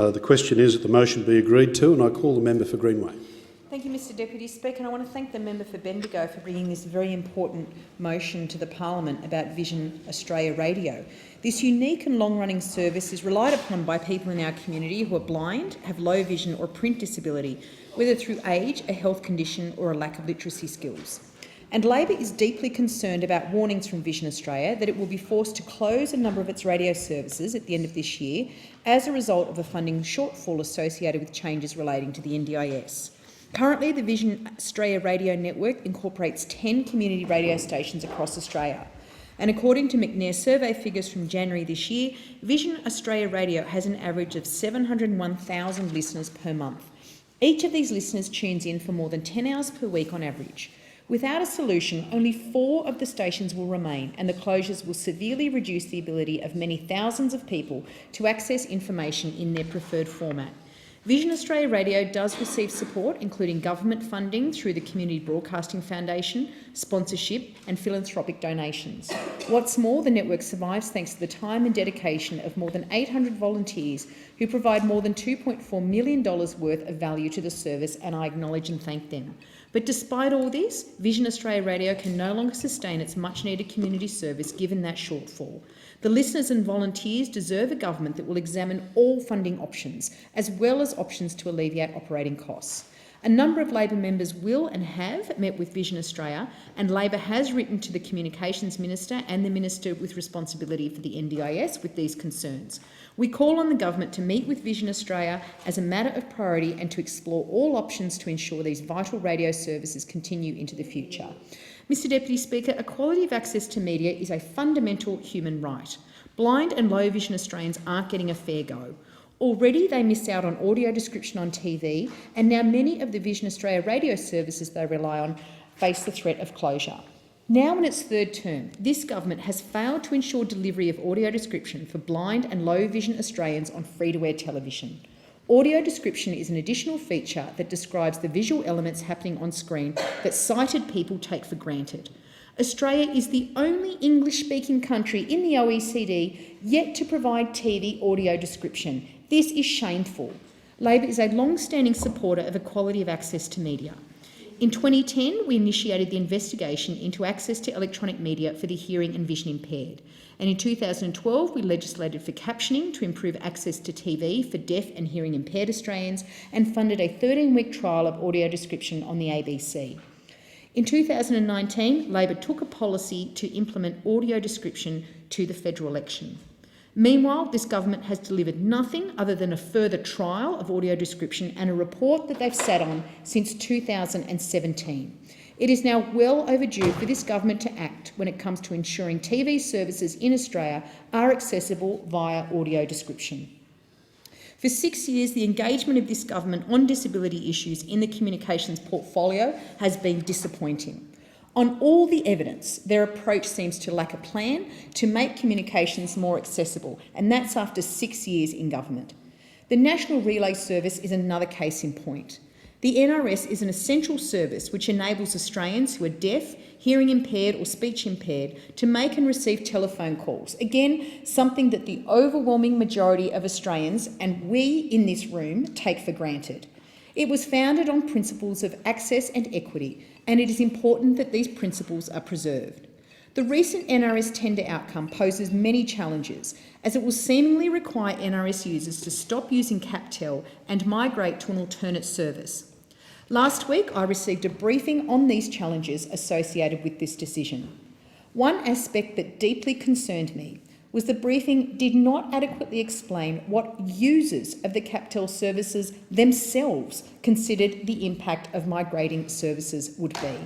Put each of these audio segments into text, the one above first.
The question is that the motion be agreed to, and I call the member for Greenway. Thank you, Mr Deputy Speaker, and I want to thank the member for Bendigo for bringing this very important motion to the Parliament about Vision Australia Radio. This unique and long-running service is relied upon by people in our community who are blind, have low vision or print disability, whether through age, a health condition or a lack of literacy skills. And Labor is deeply concerned about warnings from Vision Australia that it will be forced to close a number of its radio services at the end of this year as a result of a funding shortfall associated with changes relating to the NDIS. Currently, the Vision Australia radio network incorporates 10 community radio stations across Australia. And according to McNair survey figures from January this year, Vision Australia Radio has an average of 701,000 listeners per month. Each of these listeners tunes in for more than 10 hours per week on average. Without a solution, only 4 of the stations will remain, and the closures will severely reduce the ability of many thousands of people to access information in their preferred format. Vision Australia Radio does receive support, including government funding through the Community Broadcasting Foundation, sponsorship and philanthropic donations. What's more, the network survives thanks to the time and dedication of more than 800 volunteers who provide more than $2.4 million worth of value to the service, and I acknowledge and thank them. But despite all this, Vision Australia Radio can no longer sustain its much-needed community service given that shortfall. The listeners and volunteers deserve a government that will examine all funding options, as well as options to alleviate operating costs. A number of Labor members will and have met with Vision Australia, and Labor has written to the Communications Minister and the Minister with responsibility for the NDIS with these concerns. We call on the government to meet with Vision Australia as a matter of priority and to explore all options to ensure these vital radio services continue into the future. Mr Deputy Speaker, equality of access to media is a fundamental human right. Blind and low vision Australians aren't getting a fair go. Already they miss out on audio description on TV, and now many of the Vision Australia radio services they rely on face the threat of closure. Now in its 3rd term, this government has failed to ensure delivery of audio description for blind and low vision Australians on free-to-air television. Audio description is an additional feature that describes the visual elements happening on screen that sighted people take for granted. Australia is the only English-speaking country in the OECD yet to provide TV audio description. This is shameful. Labor is a long-standing supporter of equality of access to media. In 2010, we initiated the investigation into access to electronic media for the hearing and vision impaired. And in 2012, we legislated for captioning to improve access to TV for deaf and hearing impaired Australians and funded a 13-week trial of audio description on the ABC. In 2019, Labor took a policy to implement audio description to the federal election. Meanwhile, this government has delivered nothing other than a further trial of audio description and a report that they've sat on since 2017. It is now well overdue for this government to act when it comes to ensuring TV services in Australia are accessible via audio description. For 6 years, the engagement of this government on disability issues in the communications portfolio has been disappointing. On all the evidence, their approach seems to lack a plan to make communications more accessible, and that's after 6 years in government. The National Relay Service is another case in point. The NRS is an essential service which enables Australians who are deaf, hearing impaired or speech impaired to make and receive telephone calls. Again, something that the overwhelming majority of Australians, and we in this room, take for granted. It was founded on principles of access and equity, and it is important that these principles are preserved. The recent NRS tender outcome poses many challenges, as it will seemingly require NRS users to stop using CapTel and migrate to an alternate service. Last week, I received a briefing on these challenges associated with this decision. One aspect that deeply concerned me was the briefing did not adequately explain what users of the CapTel services themselves considered the impact of migrating services would be.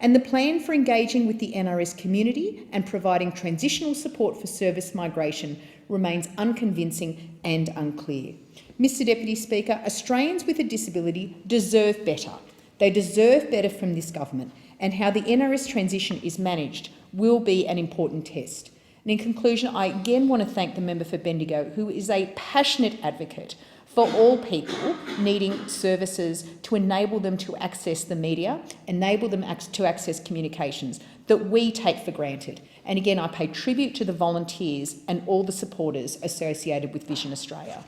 And the plan for engaging with the NRS community and providing transitional support for service migration remains unconvincing and unclear. Mr Deputy Speaker, Australians with a disability deserve better. They deserve better from this government, and how the NRS transition is managed will be an important test. And in conclusion, I again want to thank the member for Bendigo, who is a passionate advocate for all people needing services to enable them to access the media, enable them to access communications that we take for granted. And again, I pay tribute to the volunteers and all the supporters associated with Vision Australia.